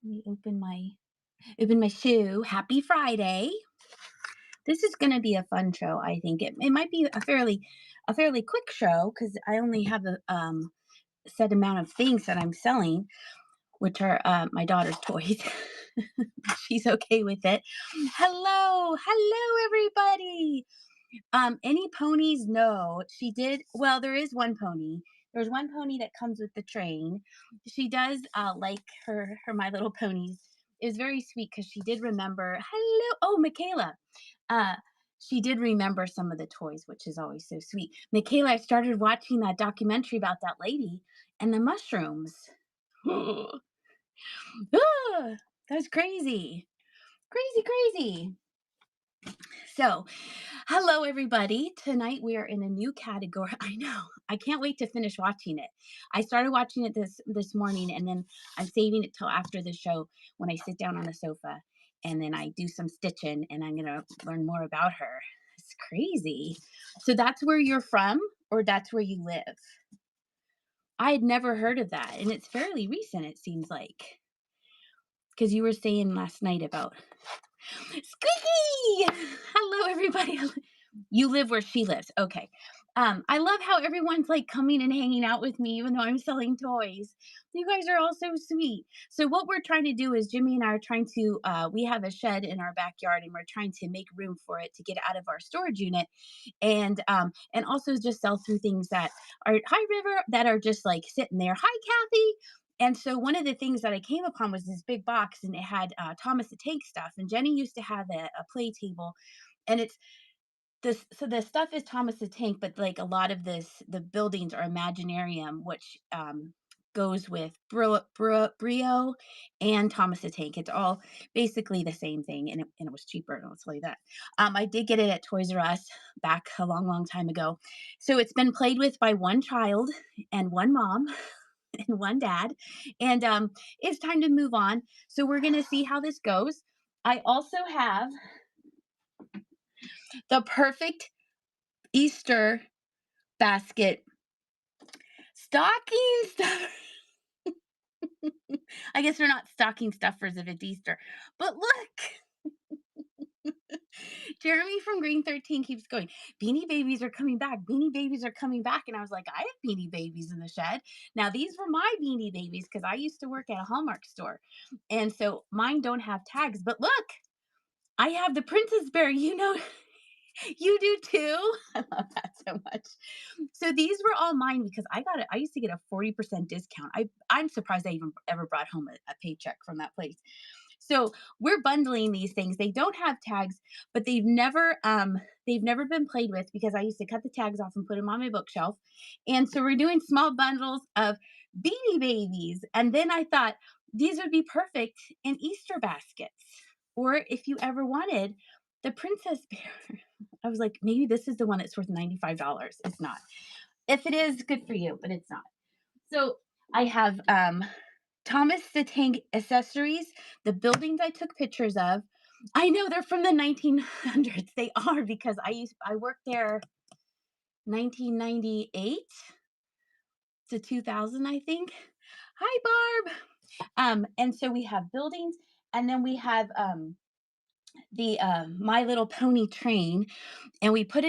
Let me open my shoe. Happy Friday. This is going to be a fun show, I think. It might be a fairly quick show because I only have a set amount of things that I'm selling, which are my daughter's toys. She's okay with it. Hello everybody. Any ponies? No, she did. Well, there is one pony. There's one pony that comes with the train. She does like her My Little Ponies. It was very sweet because she did remember. Hello, oh Michaela. Uh, she did remember some of the toys, which is always so sweet. Michaela, I started watching that documentary about that lady and the mushrooms. Ah, that's crazy, crazy, crazy. So, hello everybody. Tonight we are in a new category. I know. I can't wait to finish watching it. I started watching it this morning and then I'm saving it till after the show when I sit down on the sofa and then I do some stitching and I'm going to learn more about her. It's crazy. So that's where you're from or that's where you live? I had never heard of that and it's fairly recent it seems like. Cuz you were saying last night about Squeaky! Hello, everybody. You live where she lives. Okay. I love how everyone's like coming and hanging out with me, even though I'm selling toys. You guys are all so sweet. So what we're trying to do is Jimmy and I are trying to. We have a shed in our backyard, and we're trying to make room for it to get out of our storage unit, and also just sell through things that are Hi River that are just like sitting there. Hi Kathy. And so one of the things that I came upon was this big box, and it had Thomas the Tank stuff. And Jenny used to have a play table, and it's this. So the stuff is Thomas the Tank, but like a lot of the buildings are Imaginarium, which goes with Brio and Thomas the Tank. It's all basically the same thing, and it was cheaper. And I'll tell you that. I did get it at Toys R Us back a long, long time ago. So it's been played with by one child and one mom and one dad. And it's time to move on. So we're going to see how this goes. I also have the perfect Easter basket stocking stuffer. I guess they're not stocking stuffers if it's Easter. But look, Jeremy from Green 13 keeps going, Beanie Babies are coming back. Beanie Babies are coming back. And I was like, I have Beanie Babies in the shed. Now, these were my Beanie Babies because I used to work at a Hallmark store. And so mine don't have tags. But look, I have the Princess Bear. You do too. I love that so much. So these were all mine because I got it. I used to get a 40% discount. I'm surprised I even ever brought home a paycheck from that place. So we're bundling these things. They don't have tags, but they've never been played with because I used to cut the tags off and put them on my bookshelf. And so we're doing small bundles of Beanie Babies. And then I thought these would be perfect in Easter baskets. Or if you ever wanted the Princess Bear. I was like, maybe this is the one that's worth $95. It's not. If it is, good for you, but it's not. So I have Thomas the Tank accessories, the buildings I took pictures of. I know they're from the 1900s. They are because I worked there 1998 to 2000, I think. Hi, Barb. And so we have buildings, and then we have the My Little Pony train, and we put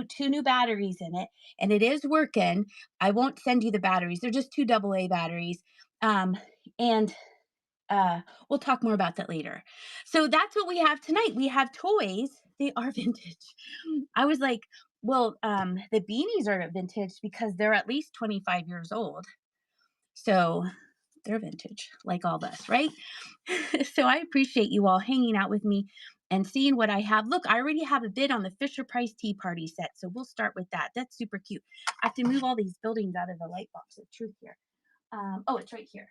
two new batteries in it, and it is working. I won't send you the batteries; they're just two AA batteries. And we'll talk more about that later. So that's what we have tonight. We have toys. They are vintage. I was like, well, the beanies are vintage because they're at least 25 years old. So they're vintage, like all of us, right? So I appreciate you all hanging out with me and seeing what I have. Look, I already have a bid on the Fisher Price Tea Party set, so we'll start with that. That's super cute. I have to move all these buildings out of the light box of truth here. Oh, it's right here.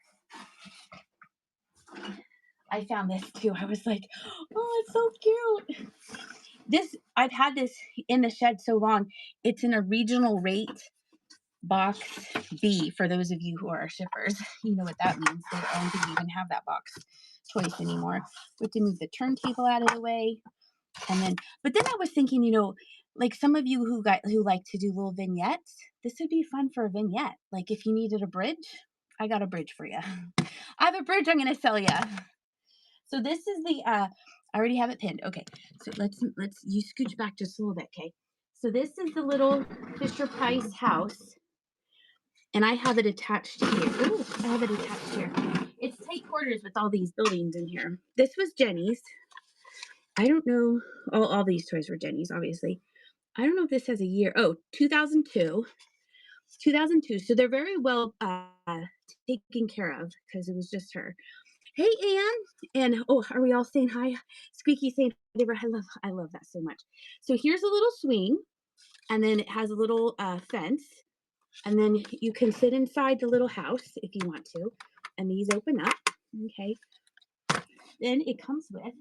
I found this too. I was like, oh, it's so cute. I've had this in the shed so long. It's in a regional rate box B for those of you who are shippers. You know what that means. They don't think you even have that box choice anymore. We have to move the turntable out of the way. But then I was thinking, like some of you who like to do little vignettes, this would be fun for a vignette. Like if you needed a bridge, I got a bridge for you. I have a bridge I'm gonna sell you. So this is the I already have it pinned. Okay. So let's you scooch back just a little bit, okay? So this is the little Fisher Price house, and I have it attached here. Ooh, I have it attached here. It's tight quarters with all these buildings in here. This was Jenny's. I don't know. All these toys were Jenny's, obviously. I don't know if this has a year. Oh, 2002. 2002. So they're very well taken care of because it was just her. Hey, Anne. And oh, are we all saying hi? Squeaky saying hi. I love that so much. So here's a little swing, and then it has a little fence, and then you can sit inside the little house if you want to, and these open up. Okay. Then it comes with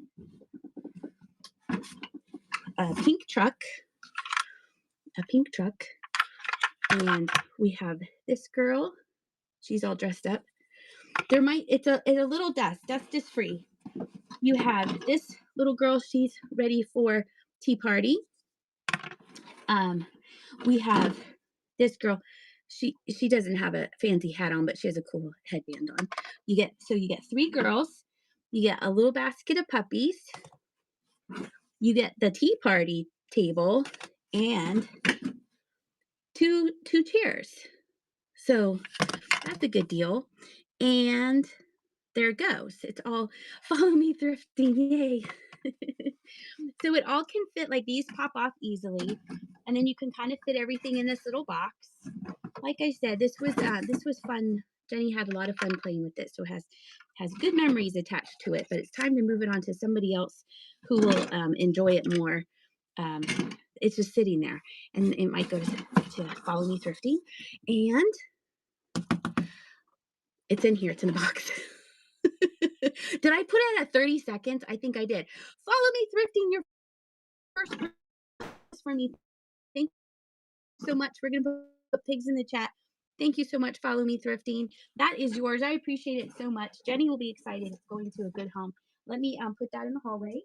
a pink truck, and we have this girl. She's all dressed up. It's a little dust. Dust is free. You have this little girl. She's ready for tea party. We have this girl. She doesn't have a fancy hat on, but she has a cool headband on. You get 3 girls. You get a little basket of puppies. You get the tea party table and two chairs. So that's a good deal. And there it goes. It's all follow me thrifting. Yay. So it all can fit, like these pop off easily. And then you can kind of fit everything in this little box. Like I said, this was fun. Jenny had a lot of fun playing with it. So it has good memories attached to it, but it's time to move it on to somebody else who will enjoy it more. It's just sitting there, and it might go to follow me thrifting. And it's in here. It's in the box. Did I put it at 30 seconds? I think I did. Follow me thrifting, your first for me. Thank you so much. We're going to put pigs in the chat. Thank you so much. Follow me thrifting. That is yours. I appreciate it so much. Jenny will be excited. It's going to a good home. Let me put that in the hallway.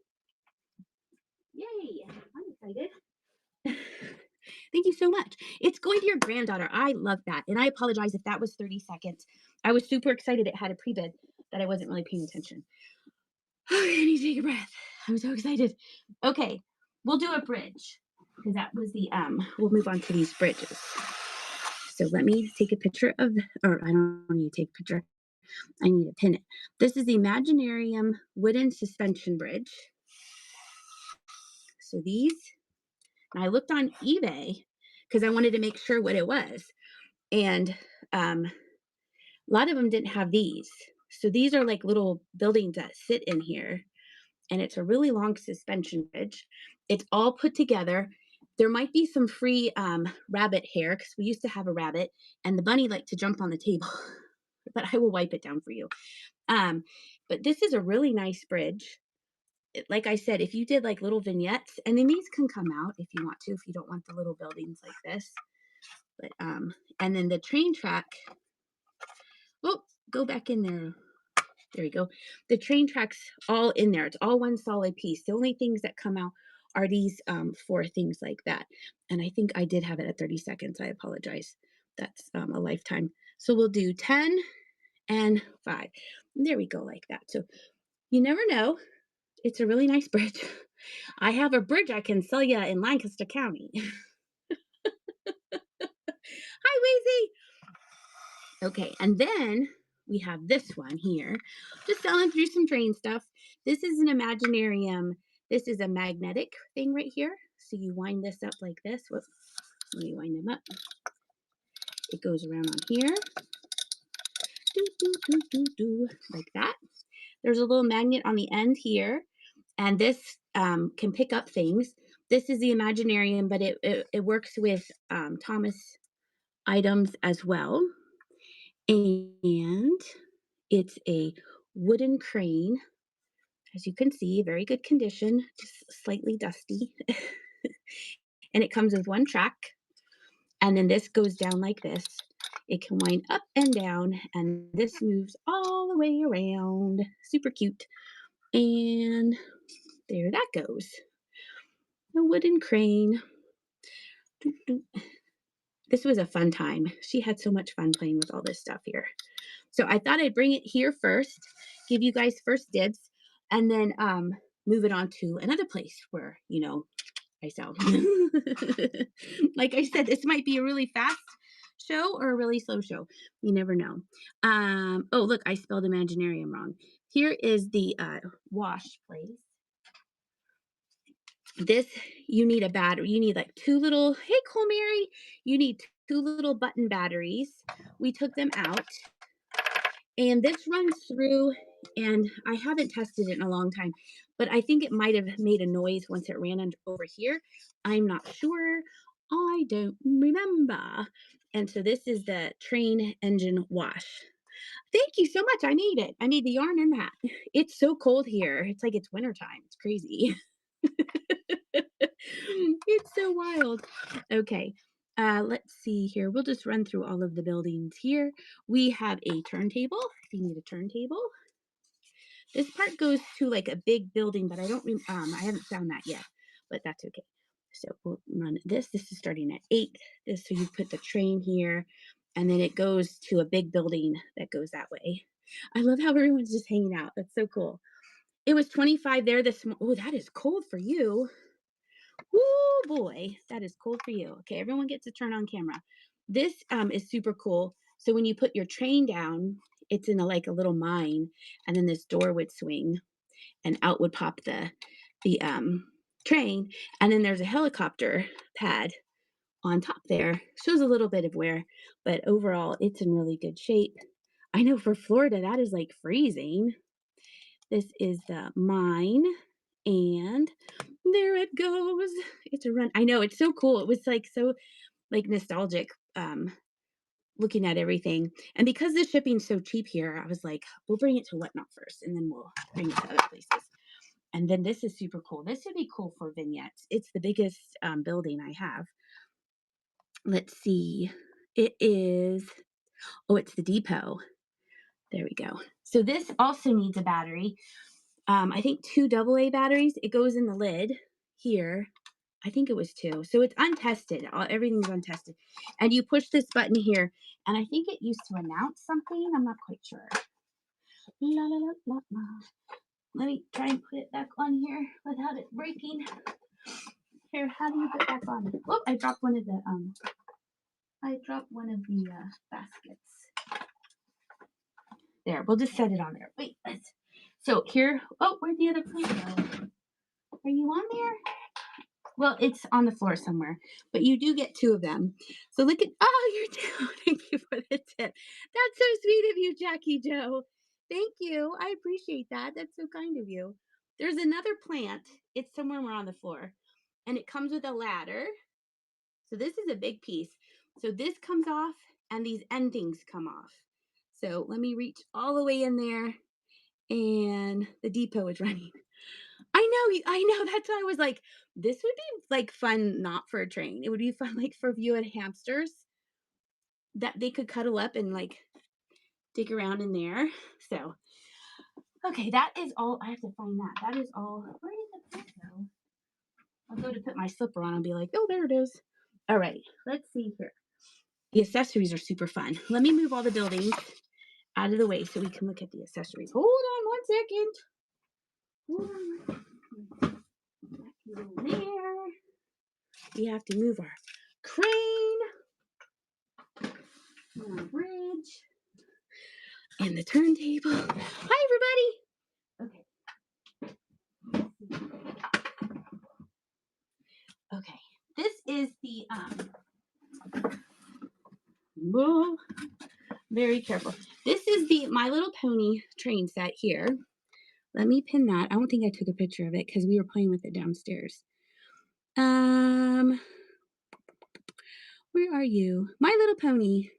Yay. I'm excited. Thank you so much. It's going to your granddaughter. I love that. And I apologize if that was 30 seconds. I was super excited. It had a pre-bid that I wasn't really paying attention. I need to take a breath. I'm so excited. Okay, we'll do a bridge because that was the we'll move on to these bridges. So let me take a picture of, or I don't need to take a picture. I need to pin it. This is the Imaginarium wooden suspension bridge. So these, and I looked on eBay because I wanted to make sure what it was. And a lot of them didn't have these. So these are like little buildings that sit in here. And it's a really long suspension bridge. It's all put together. There might be some free rabbit hair because we used to have a rabbit and the bunny liked to jump on the table, but I will wipe it down for you. But this is a really nice bridge. Like I said, if you did like little vignettes, and then these can come out if you want to, if you don't want the little buildings like this. But and then the train track. Oh, go back in there. There you go. The train track's all in there. It's all one solid piece. The only things that come out are these 4 things like that. And I think I did have it at 30 seconds. I apologize. That's a lifetime. So we'll do 10 and 5. There we go, like that. So you never know. It's a really nice bridge. I have a bridge I can sell you in Lancaster County. Hi, Wheezy. Okay, and then we have this one here. Just selling through some train stuff. This is an Imaginarium. This is a magnetic thing right here. So you wind this up like this. Whoops. Let me wind them up. It goes around on here. Like that. There's a little magnet on the end here. And this can pick up things. This is the Imaginarium, but it works with Thomas items as well. And it's a wooden crane. As you can see, very good condition, just slightly dusty. And it comes with 1 track. And then this goes down like this. It can wind up and down, and this moves all the way around. Super cute. And there that goes. A wooden crane. This was a fun time. She had so much fun playing with all this stuff here. So I thought I'd bring it here first, give you guys first dibs, and then move it on to another place where, I sell. Like I said, this might be a really fast show or a really slow show. You never know. Oh, look, I spelled Imaginarium wrong. Here is the wash place. This, you need a battery. You need like two little, hey, Cole Mary, you need two little button batteries. We took them out. And this runs through, and I haven't tested it in a long time, but I think it might have made a noise once it ran over here. I'm not sure. I don't remember. And so this is the train engine wash. Thank you so much. I need it. I need the yarn and that. It's so cold here. It's like it's wintertime. It's crazy. It's so wild. Okay. Let's see here. We'll just run through all of the buildings here. We have a turntable, if you need a turntable. This part goes to like a big building, but I haven't found that yet, but that's okay. So we'll run this. This is starting at 8. So you put the train here, and then it goes to a big building that goes that way. I love how everyone's just hanging out. That's so cool. It was 25 there this morning. Oh, that is cold for you. Oh boy, that is cold for you. Okay, everyone gets a turn on camera. This is super cool. So when you put your train down, it's in like a little mine, and then this door would swing, and out would pop the train, and then there's a helicopter pad on top there. Shows a little bit of wear, but overall, it's in really good shape. I know for Florida, that is like freezing. This is the mine, and there it goes. It's a run. I know, it's so cool. It was like so like nostalgic looking at everything. And because the shipping's so cheap here, I was like, we'll bring it to Whatnot first, and then we'll bring it to other places. And then this is super cool. This would be cool for vignettes. It's the biggest building I have. Let's see. It is, oh, it's the depot. There we go. So this also needs a battery. I think 2 AA batteries. It goes in the lid here. I think it was 2. So it's untested. Everything's untested. And you push this button here. And I think it used to announce something. I'm not quite sure. La, la, la, la, la. Let me try and put it back on here without it breaking. Here, how do you put it back on? Oh, I dropped one of the baskets. There, we'll just set it on there. Wait, so here, oh, where'd the other plant go? Are you on there? Well, it's on the floor somewhere, but you do get 2 of them. So look at, oh, you're down. Thank you for the tip. That's so sweet of you, Jackie Joe. Thank you. I appreciate that. That's so kind of you. There's another plant. It's somewhere on the floor, and it comes with a ladder. So this is a big piece. So this comes off, and these end things come off. So let me reach all the way in there, and the depot is running. I know. That's why I was like, this would be like fun, not for a train. It would be fun, like for you and hamsters that they could cuddle up and like dig around in there. So, okay, that is all. I have to find that. That is all. Where did the plant go? I'll go to put my slipper on and be like, oh, there it is. All right, let's see here. The accessories are super fun. Let me move all the buildings out of the way so we can look at the accessories. Hold on 1 second. Hold on. There. We have to move our crane, our bridge, and the turntable. Hi, everybody. Okay. This is the whoa, very careful. This is the My Little Pony train set here. Let me pin that. I don't think I took a picture of it because we were playing with it downstairs. Where are you? My Little Pony.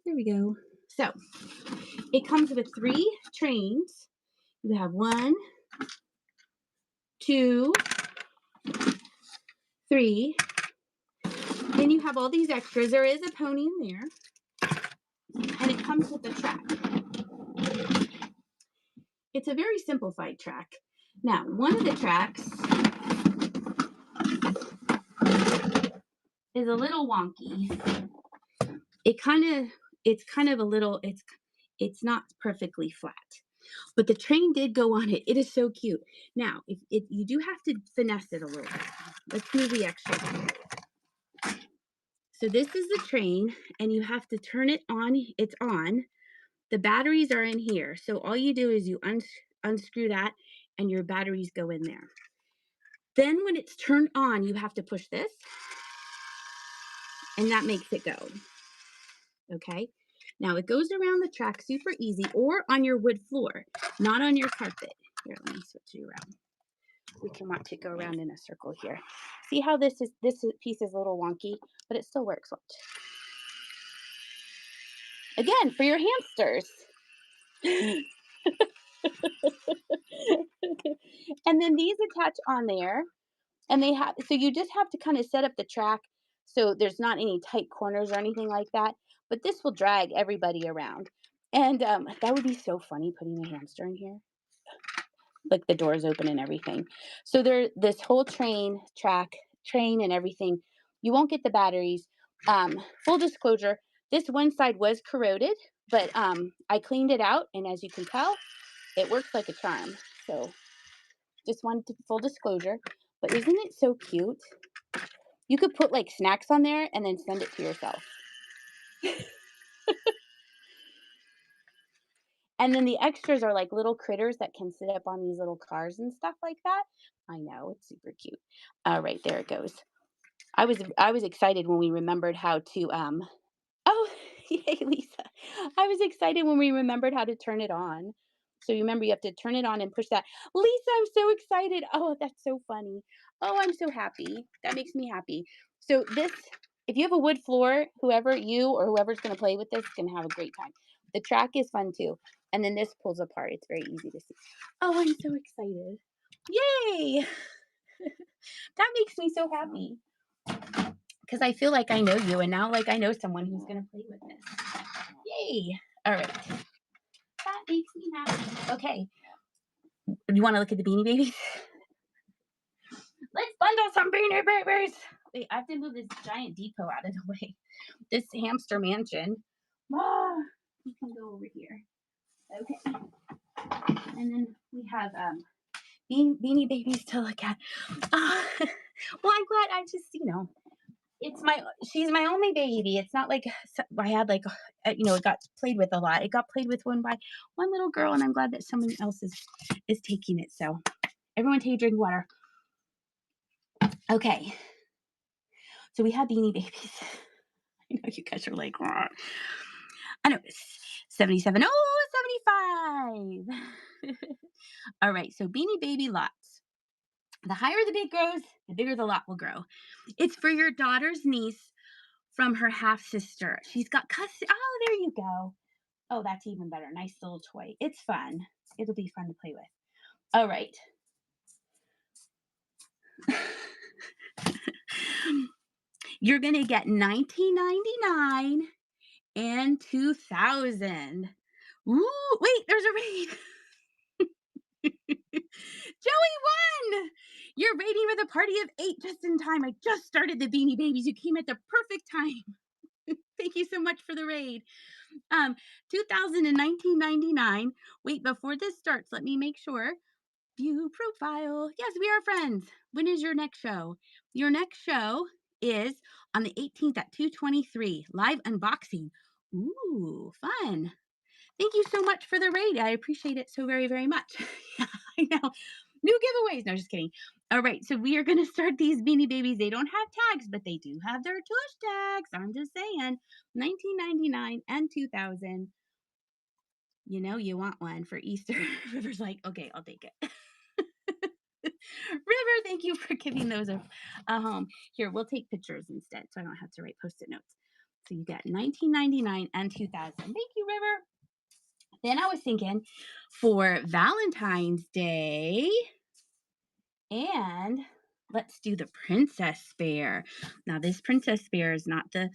There we go. So it comes with 3 trains. You have 1, 2, 3. Then you have all these extras. There is a pony in there, and it comes with a track. It's a very simplified track. Now, one of the tracks is a little wonky. It's kind of a little, It's not perfectly flat. But the train did go on it. It is so cute. Now, if you do have to finesse it a little bit. Let's move the extras. So this is the train, and you have to turn it on. It's on. The batteries are in here. So all you do is you unscrew that, and your batteries go in there. Then when it's turned on, you have to push this, and that makes it go. Okay? Now it goes around the track super easy, or on your wood floor, not on your carpet. Here, let me switch you around. We can watch it go around in a circle here. See how this piece is a little wonky, but it still works. Watch. Again, for your hamsters. And then these attach on there, and they have, so you just have to kind of set up the track so there's not any tight corners or anything like that, but this will drag everybody around. And that would be so funny, putting a hamster in here, like the doors open and everything. So there, this whole train and everything, you won't get the batteries. Full disclosure, this one side was corroded, but I cleaned it out, and as you can tell, it works like a charm. So just wanted to, full disclosure. But isn't it so cute? You could put like snacks on there and then send it to yourself. And then the extras are like little critters that can sit up on these little cars and stuff like that. I know, it's super cute. All right, there it goes. I was excited when we remembered how to oh, yay, Lisa. I was excited when we remembered how to turn it on. So you remember you have to turn it on and push that. Lisa, I'm so excited. Oh, that's so funny. Oh, I'm so happy. That makes me happy. So this, if you have a wood floor, whoever's going to play with this can have a great time. The track is fun too. And then this pulls apart. It's very easy to see. Oh, I'm so excited. Yay. That makes me so happy. Because I feel like I know you, and now like I know someone who's going to play with this. Yay. All right. That makes me happy. Okay. You want to look at the Beanie Babies? Let's bundle some Beanie Babies. Wait, I have to move this giant depot out of the way. This hamster mansion. Ah, you can go over here. Okay. And then we have Beanie Babies to look at. Well, I'm glad. I just, she's my only baby. It's not like I had like, it got played with a lot. It got played with by one little girl, and I'm glad that someone else is taking it. So everyone take a drink of water. Okay. So we have Beanie Babies. I know you guys are like, Rah. I know, 77. Oh, 75. All right. So Beanie Baby lots. The higher the big grows, the bigger the lot will grow. It's for your daughter's niece from her half sister. She's got custody. Oh, there you go. Oh, that's even better. Nice little toy. It's fun. It'll be fun to play with. All right. You're going to get $19.99 and $2,000. Ooh, wait, there's a raid. Joey won! You're raiding with a party of 8 just in time. I just started the Beanie Babies. You came at the perfect time. Thank you so much for the raid. 2019.99. Wait, before this starts, let me make sure. View profile. Yes, we are friends. When is your next show? Your next show is on the 18th at 2:23. Live unboxing. Ooh, fun. Thank you so much for the raid. I appreciate it so very, very much. I know. New giveaways. No, just kidding. All right, so we are going to start these Beanie Babies. They don't have tags, but they do have their tush tags. I'm just saying. $19.99 and $2,000. You know you want one for Easter. River's like, okay, I'll take it. River, thank you for giving those a home. Here, we'll take pictures instead, so I don't have to write Post-it notes. So you got $19.99 and $2,000. Thank you, River. Then I was thinking for Valentine's Day, and let's do the Princess Bear. Now, this Princess Bear is not the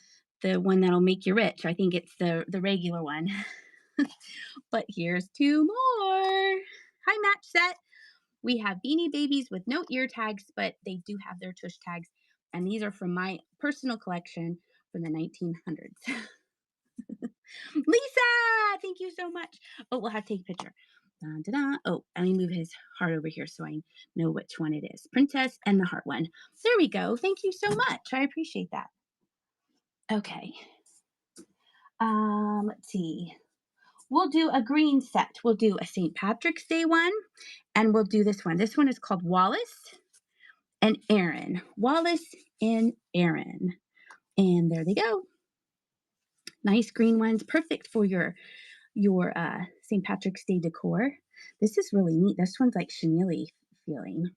one that'll make you rich. I think it's the regular one. But here's 2 more. Hi, match set. We have Beanie Babies with no ear tags, but they do have their tush tags. And these are from my personal collection from the 1900s. Lisa, thank you so much. Oh, we'll have to take a picture. Dun, dun, dun. Oh, let me move his heart over here so I know which one it is. Princess and the heart one. There we go. Thank you so much. I appreciate that. Okay. Let's see. We'll do a green set. We'll do a St. Patrick's Day one, and we'll do this one. This one is called Wallace and Aaron. Wallace and Aaron. And there they go. Nice green ones, perfect for your St. Patrick's Day decor. This is really neat. This one's like chenille feeling.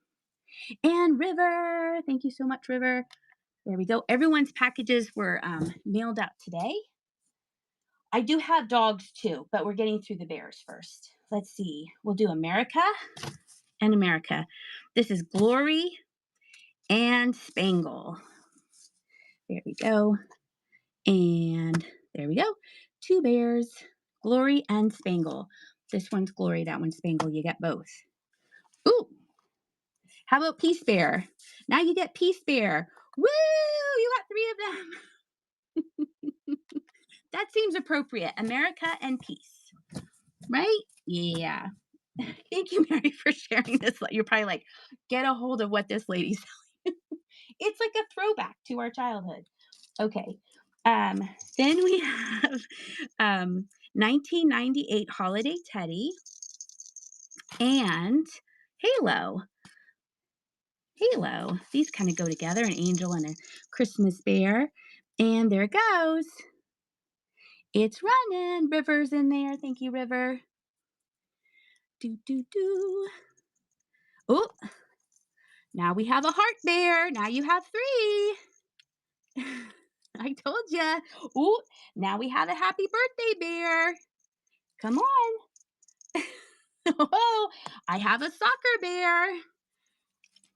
And River, thank you so much, River. There we go. Everyone's packages were mailed out today. I do have dogs too, but we're getting through the bears first. Let's see. We'll do America and America. This is Glory and Spangle. There we go. And there we go. Two bears, Glory and Spangle. This one's Glory, that one's Spangle. You get both. Ooh, how about Peace Bear? Now you get Peace Bear. Woo! You got three of them. That seems appropriate. America and Peace, right? Yeah. Thank you, Mary, for sharing this. You're probably like, get a hold of what this lady's selling. It's like a throwback to our childhood. Okay. Then we have 1998 Holiday Teddy and Halo. Halo. These kind of go together, an angel and a Christmas bear. And there it goes. It's running. River's in there. Thank you, River. Do, do, do. Oh, now we have a heart bear. Now you have three. I told you. Oh, now we have a happy birthday bear. Come on. Oh, I have a soccer bear.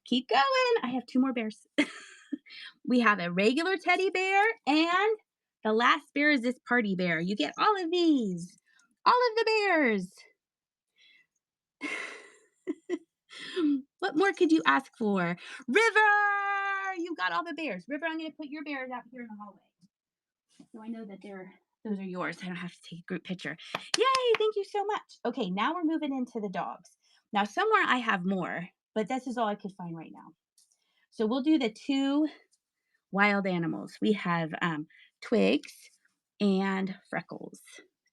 Keep going. I have two more bears. We have a regular teddy bear, and the last bear is this party bear. You get all of these. All of the bears. What more could you ask for? River! You got all the bears. River, I'm going to put your bears out here in the hallway. So I know that those are yours. I don't have to take a group picture. Yay! Thank you so much. Okay, now we're moving into the dogs. Now, somewhere I have more, but this is all I could find right now. So we'll do the two wild animals. We have Twigs and Freckles.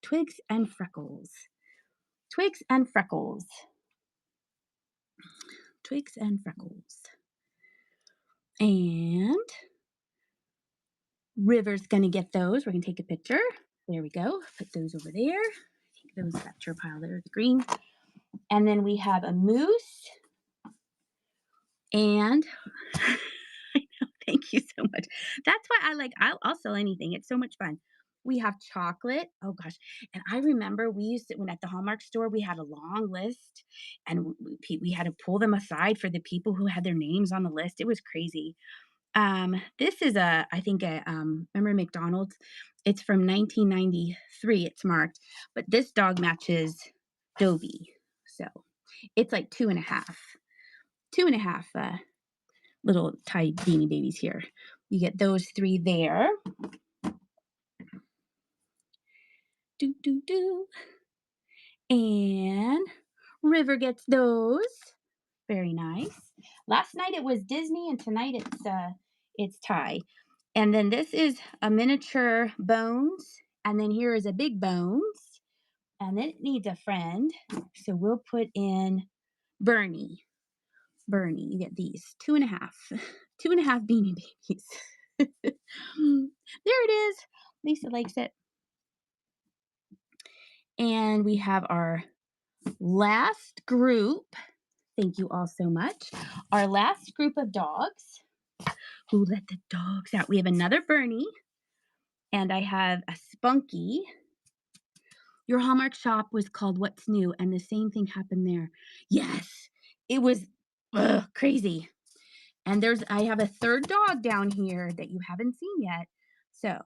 Twigs and Freckles. Twigs and Freckles. Twigs and Freckles. And River's going to get those. We're going to take a picture. There we go. Put those over there. Take those back to your pile there, the green. And then we have a moose. And I know, thank you so much. That's why I'll sell anything. It's so much fun. We have chocolate. Oh gosh. And I remember we used to, when at the Hallmark store, we had a long list and we had to pull them aside for the people who had their names on the list. It was crazy. This is I think remember McDonald's? It's from 1993. It's marked, but this dog matches Dobie. So it's like 2.5 little tiny Beanie Babies here. You get those three there. Do, do, do. And River gets those. Very nice. Last night it was Disney, and tonight it's Ty. And then this is a miniature Bones, and then here is a big Bones, and then it needs a friend. So we'll put in Bernie. Bernie, you get these 2.5, 2.5 Beanie Babies. There it is. Lisa likes it. And we have our last group. Thank you all so much. Our last group of dogs. Who let the dogs out? We have another Bernie. And I have a Spunky. Your Hallmark shop was called What's New, and the same thing happened there. Yes, it was crazy. And I have a third dog down here that you haven't seen yet. So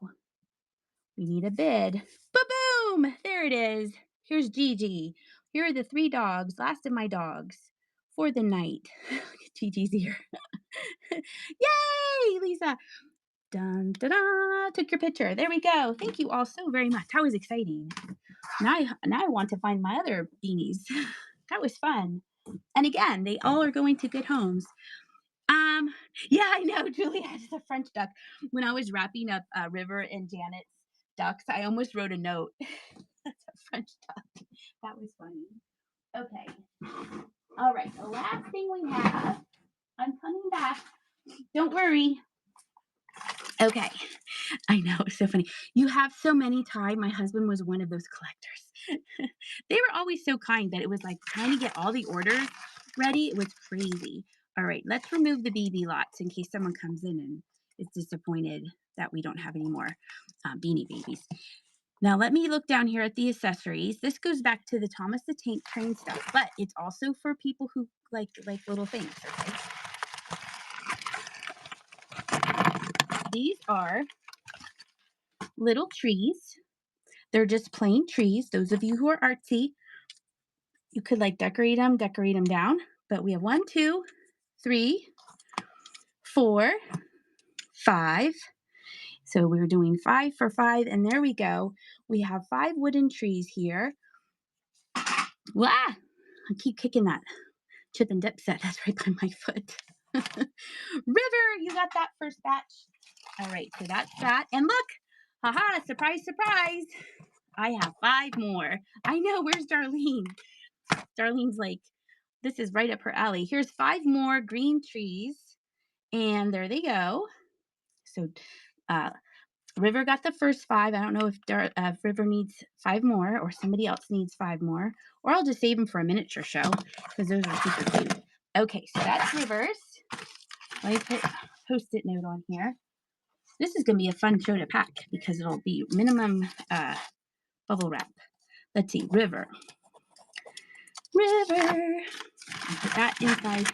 we need a bid. Ba-boom! There it is. Here's Gigi. Here are the three dogs, last of my dogs, for the night. Look at Gigi's ear. Yay, Lisa. Dun, da, da, took your picture. There we go. Thank you all so very much. That was exciting. Now I want to find my other beanies. That was fun. And again, they all are going to good homes. Um, yeah, I know. Juliet is a French duck. When I was wrapping up River and Janet's ducks, I almost wrote a note. That's a French duck. That was funny. Okay. All right. The last thing we have, I'm coming back. Don't worry. Okay. I know. It's so funny. You have so many, Ty. My husband was one of those collectors. They were always so kind that it was like trying to get all the orders ready. It was crazy. All right, let's remove the BB lots in case someone comes in and is disappointed that we don't have any more Beanie Babies. Now let me look down here at the accessories. This goes back to the Thomas the Tank Train stuff, but it's also for people who like little things. Okay? These are little trees. They're just plain trees. Those of you who are artsy, you could like decorate them down. But we have 1, 2, 3, 4, 5. So we're doing 5 for 5, and there we go. We have 5 wooden trees here. Wah! I keep kicking that chip and dip set. That's right by my foot. River, you got that first batch. All right, so that's that. And look, haha, surprise, surprise. I have 5 more. I know, where's Darlene? Darlene's like, this is right up her alley. Here's 5 more green trees, and there they go. So River got the first 5. I don't know if River needs 5 more or somebody else needs 5 more, or I'll just save them for a miniature show because those are super cute. Okay, so that's River's. Let me put a Post-it note on here. This is going to be a fun show to pack because it'll be minimum bubble wrap. Let's see, River. Put that inside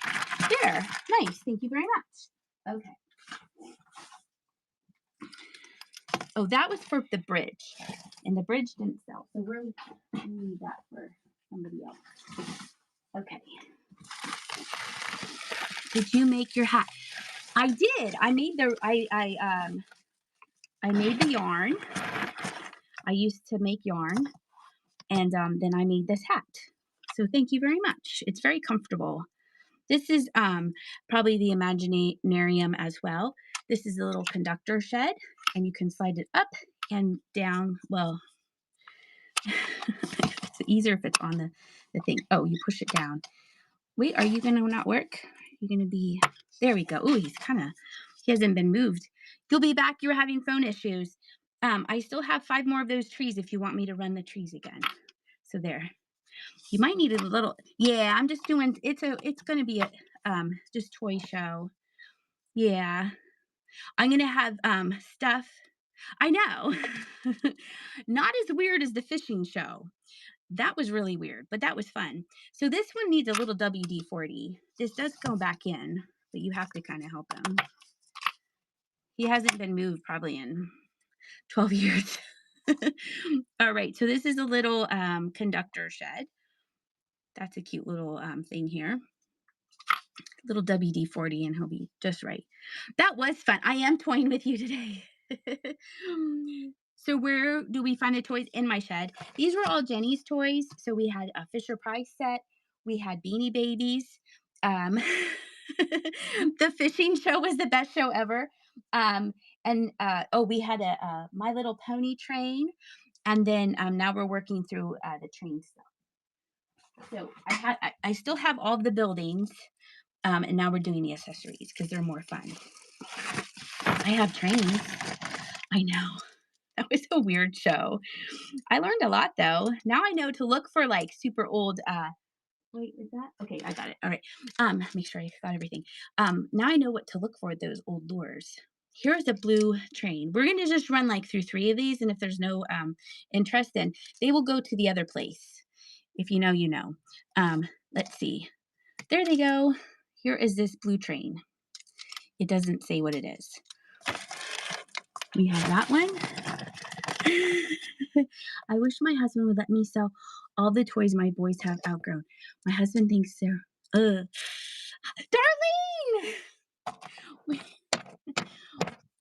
there. Nice. Thank you very much. Okay. Oh, that was for the bridge, and the bridge didn't sell, so we need that for somebody else. Okay. Did you make your hat? I did. I made I made the yarn. I used to make yarn, and then I made this hat. So thank you very much. It's very comfortable. This is probably the Imaginarium as well. This is a little conductor shed, and you can slide it up and down. Well, it's easier if it's on the thing. Oh, you push it down. Wait, are you going to not work? You're going to be, there we go. Oh, he hasn't been moved. You'll be back. You were having phone issues. I still have 5 more of those trees if you want me to run the trees again. So there. You might need a little, yeah, I'm just doing, it's going to be a just toy show. Yeah. I'm going to have stuff. I know. Not as weird as the fishing show. That was really weird, but that was fun. So this one needs a little WD-40. This does go back in, but you have to kind of help him. He hasn't been moved probably in 12 years. All right, so this is a little conductor shed. That's a cute little thing here. Little WD-40, and he'll be just right. That was fun. I am toying with you today. So where do we find the toys? In my shed. These were all Jenny's toys. So we had a Fisher Price set. We had Beanie Babies. The fishing show was the best show ever. We had a My Little Pony train. And then now we're working through the train stuff. So I still have all the buildings. And now we're doing the accessories because they're more fun. I have trains. I know. That was a weird show. I learned a lot though. Now I know to look for like super old wait, is that? Okay, I got it. All right. Make sure I got everything. Now I know what to look for at those old lures. Here's a blue train. We're gonna just run like through 3 of these, and if there's no interest, then they will go to the other place. If you know, you know. Let's see. There they go. Here is this blue train. It doesn't say what it is. We have that one. I wish my husband would let me sell all the toys my boys have outgrown. My husband thinks they're, Darlene!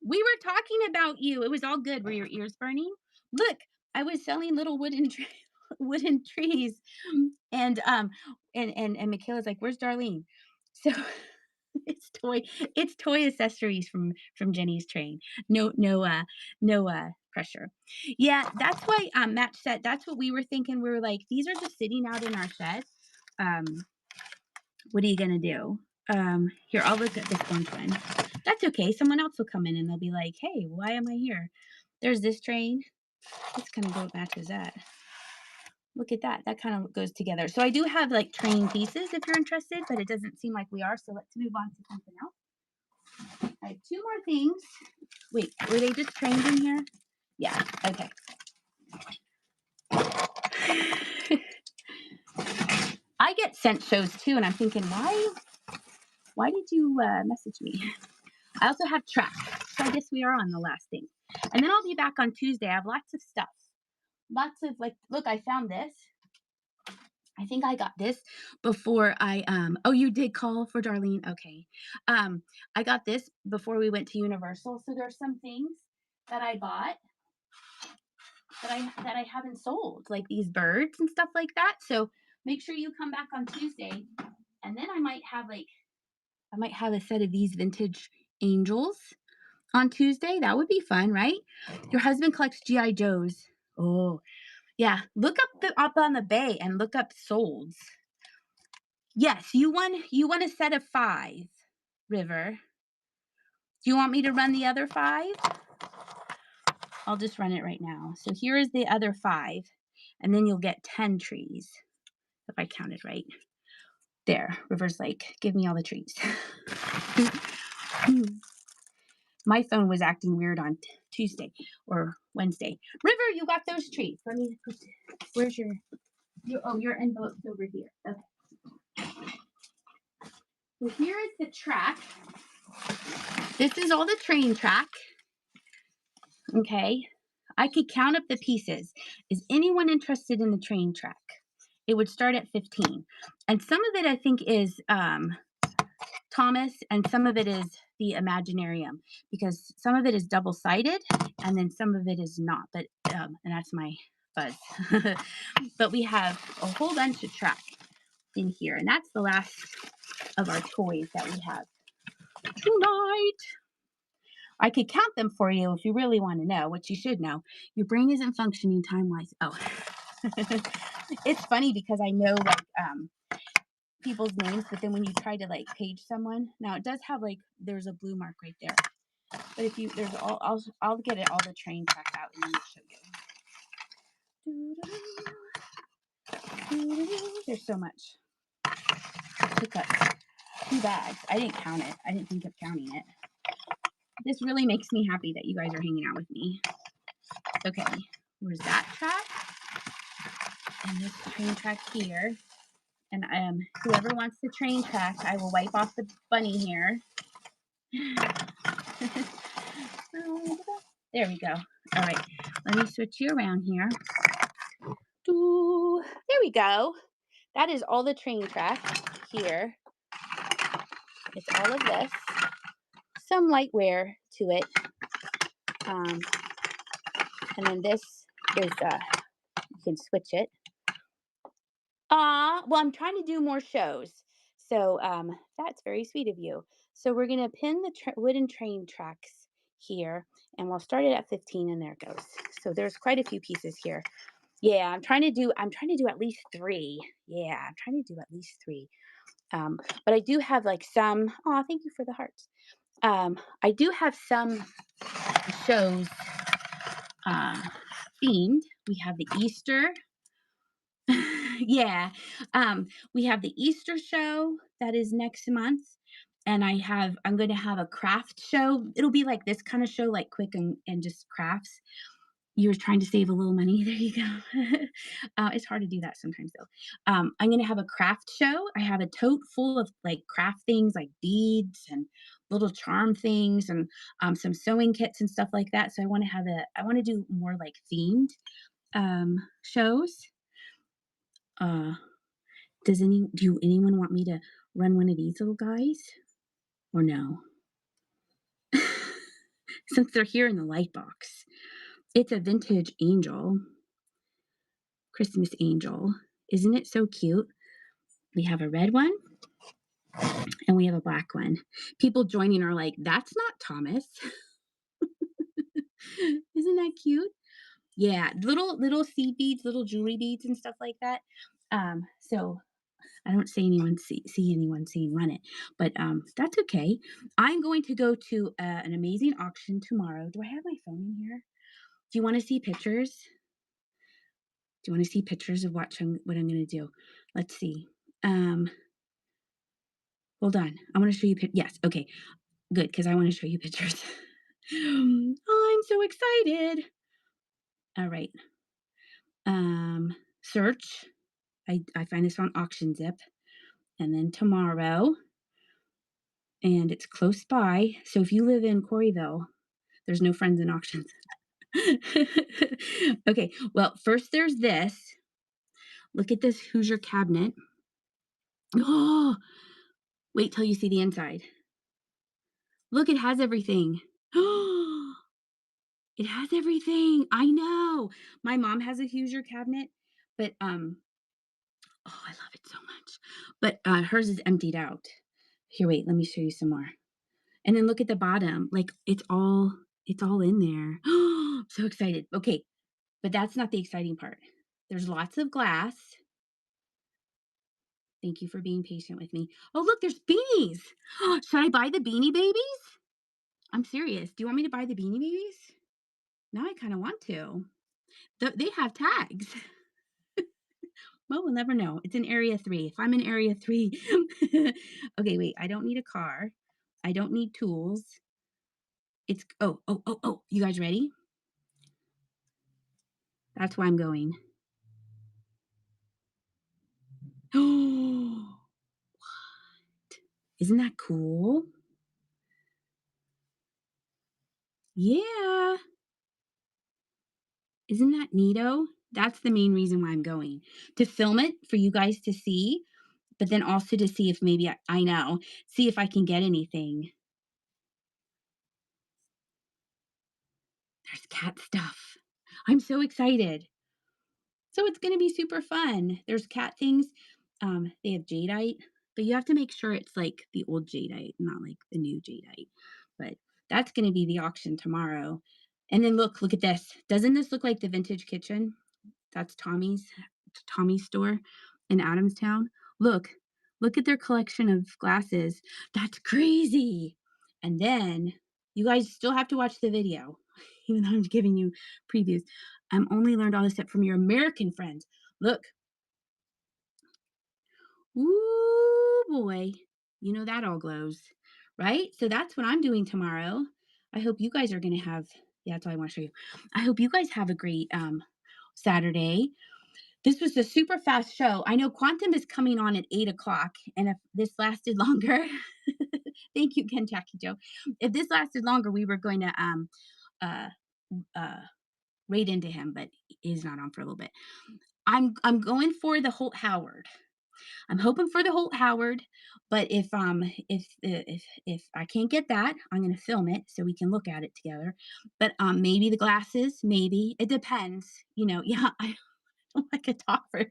We were talking about you. It was all good. Were your ears burning? Look, I was selling little wooden trees, and Michaela's like, "Where's Darlene?" So it's toy accessories from Jenny's train. No pressure. Yeah, that's why Matt said that's what we were thinking. We were like, these are just sitting out in our shed. Um, what are you gonna do? Here, I'll look at this orange one. That's okay. Someone else will come in and they'll be like, hey, why am I here? There's this train. This kind of go matches that. Look at that. That kind of goes together. So I do have like train pieces if you're interested, but it doesn't seem like we are. So let's move on to something else. I have two more things. Wait, were they just trained in here? Yeah. Okay. I get sent shows too, and I'm thinking, why did you message me? I also have track, so I guess we are on the last thing. And then I'll be back on Tuesday. I have lots of stuff. Lots of like, look, I found this. I think I got this before I oh, you did call for Darlene. Okay. I got this before we went to Universal. So there's some things that I bought that I haven't sold, like these birds and stuff like that. So make sure you come back on Tuesday. And then I might have a set of these vintage angels on Tuesday. That would be fun, right? Your husband collects GI Joes. Oh, yeah. Look up on the bay and look up solds. Yes, you want a set of 5, River. Do you want me to run the other 5? I'll just run it right now. So here is the other 5, and then you'll get 10 trees, if I counted right. There, River's like, give me all the trees. My phone was acting weird on Tuesday or Wednesday. River, you got those trees. Let me put, where's your envelope's over here. Okay. So here is the track. This is all the train track. Okay. I could count up the pieces. Is anyone interested in the train track? It would start at 15. And some of it I think is Thomas, and some of it is the Imaginarium, because some of it is double-sided and then some of it is not. But and that's my buzz. But we have a whole bunch of track in here, and that's the last of our toys that we have tonight. I could count them for you if you really want to know, which you should know. Your brain isn't functioning time-wise. Oh. It's funny because I know like people's names, but then when you try to like page someone, now it does have like there's a blue mark right there. But if you there's I'll get it all the train track out and then I'll show you. There's so much. I took up 2 bags. I didn't count it. I didn't think of counting it. This really makes me happy that you guys are hanging out with me. Okay, where's that track? And this train track here. And whoever wants the train track, I will wipe off the bunny here. There we go. All right, let me switch you around here. There we go. That is all the train track here. It's all of this. Some light wear to it. And then this is, you can switch it. Well, I'm trying to do more shows. So that's very sweet of you. So we're going to pin the wooden train tracks here, and we'll start it at 15, and there it goes. So there's quite a few pieces here. Yeah, I'm trying to do at least 3. Yeah, I'm trying to do at least 3. But I do have like some, oh, thank you for the hearts. I do have some shows themed. We have the Easter. Yeah. We have the Easter show that is next month. And I'm going to have a craft show. It'll be like this kind of show, like quick and just crafts. You're trying to save a little money. There you go. It's hard to do that sometimes though. I'm going to have a craft show. I have a tote full of like craft things like beads and little charm things and some sewing kits and stuff like that. So I want to do more like themed shows. Do anyone want me to run one of these little guys or no? since they're here in the light box. It's a vintage angel, Christmas angel. Isn't it so cute? We have a red one and we have a black one. People joining are like, "That's not Thomas." Isn't that cute? Yeah, little seed beads, little jewelry beads and stuff like that. So I don't see anyone saying run it, but that's okay. I'm going to go to an amazing auction tomorrow. Do I have my phone in here? Do you want to see pictures? Do you want to see pictures of what I'm going to do? Let's see. Um, Hold on. I want to show you. Yes. Okay. Good, because I want to show you pictures. I'm so excited. All right. Search. I find this on Auction Zip, and then tomorrow, and it's close by. So if you live in Corryville, there's no friends in auctions. Okay. Well, first there's this. Look at this Hoosier cabinet. Oh, wait till you see the inside. Look, it has everything. It has everything. I know. My mom has a Hoosier cabinet, but oh, I love it so much. But hers is emptied out. Here, wait, let me show you some more. And then look at the bottom. Like it's all in there. So excited. Okay, but that's not the exciting part. There's lots of glass. Thank you for being patient with me. Oh, look, there's beanies. Should I buy the Beanie Babies? I'm serious. Do you want me to buy the Beanie Babies? Now I kind of want to. They have tags. Well, we'll never know. It's in area 3. If I'm in area 3. Okay, wait. I don't need a car. I don't need tools. It's oh, oh, oh, oh. You guys ready? That's why I'm going. Oh, isn't that cool? Yeah. Isn't that neato? That's the main reason why I'm going. To film it for you guys to see, but then also to see if maybe I know, see if I can get anything. There's cat stuff. I'm so excited. So it's gonna be super fun. There's cat things. They have jadeite, but you have to make sure it's like the old jadeite, not like the new jadeite. But that's gonna be the auction tomorrow. And then look at this. Doesn't this look like the vintage kitchen? That's Tommy's store in Adamstown. Look, look at their collection of glasses. That's crazy. And then you guys still have to watch the video, even though I'm giving you previews. I'm only learned all this stuff from your American friends. Look. Ooh, boy. You know that all glows, right? So that's what I'm doing tomorrow. I hope you guys are going to have, yeah, that's all I want to show you. I hope you guys have a great Saturday. This was a super fast show. I know Quantum is coming on at 8 o'clock, and if this lasted longer, thank you again, Jackie Joe. If this lasted longer, we were going to uh uh raid into him, but he's not on for a little bit. I'm going for the Holt Howard. I'm hoping for the Holt Howard, but if I can't get that, I'm gonna film it so we can look at it together. But maybe the glasses, maybe it depends. Yeah, I could talk for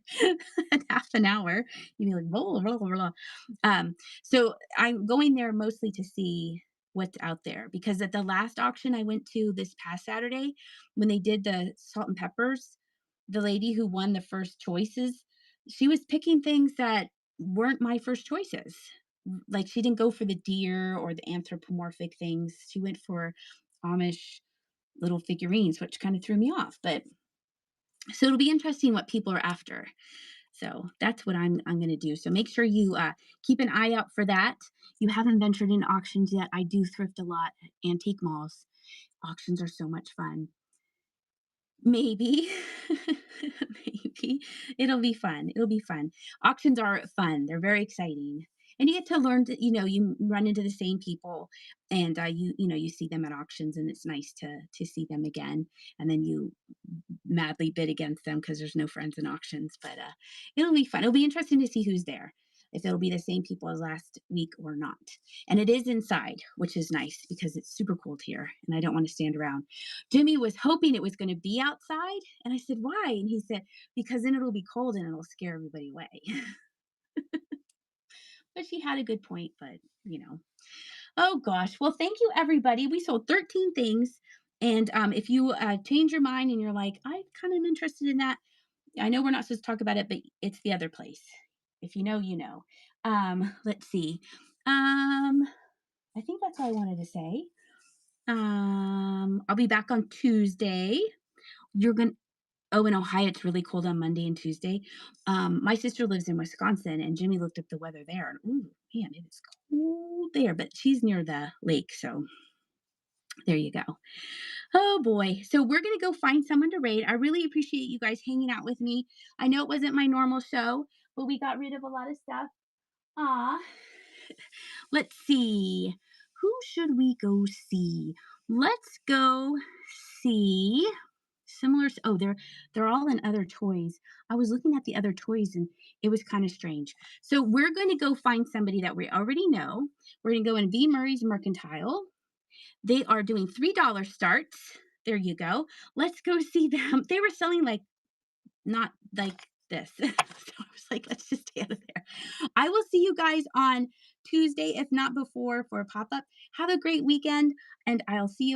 half an hour. You'd be like, blah, blah, blah, blah. So I'm going there mostly to see what's out there because at the last auction I went to this past Saturday, when they did the salt and peppers, the lady who won the first choices, she was picking things that weren't my first choices. Like she didn't go for the deer or the anthropomorphic things. She went for Amish little figurines, which kind of threw me off. But so it'll be interesting what people are after. So that's what I'm going to do. So make sure you keep an eye out for that. You haven't ventured into auctions yet. I do thrift a lot at antique malls. Auctions are so much fun. Maybe, maybe it'll be fun. It'll be fun. Auctions are fun. They're very exciting. And you get to learn you run into the same people and you see them at auctions and it's nice to see them again. And then you madly bid against them because there's no friends in auctions, but it'll be fun. It'll be interesting to see who's there. if it'll be the same people as last week or not. And it is inside, which is nice because it's super cold here and I don't want to stand around. Jimmy was hoping it was going to be outside. And I said, why? And he said, because then it'll be cold and it'll scare everybody away. But she had a good point, but you know. Oh gosh. Well, thank you everybody. We sold 13 things. And if you change your mind and you're like, I kind of am interested in that, I know we're not supposed to talk about it, but it's the other place. If you know, you know. Let's see. I think that's all I wanted to say. I'll be back on Tuesday. You're gonna Oh, in Ohio, it's really cold on Monday and Tuesday. My sister lives in Wisconsin, and Jimmy looked up the weather there, and ooh, man, it is cold there. But she's near the lake, so there you go. Oh boy. So we're gonna go find someone to raid. I really appreciate you guys hanging out with me. I know it wasn't my normal show, but we got rid of a lot of stuff. Ah, let's see. Who should we go see? Let's go see oh, they're all in other toys. I was looking at the other toys and it was kind of strange. So we're going to go find somebody that we already know. We're going to go in V Murray's Mercantile. They are doing $3 starts. There you go. Let's go see them. They were selling like not like this. So I was like, let's just stay out of there. I will see you guys on Tuesday, if not before, for a pop up. Have a great weekend, and I'll see you.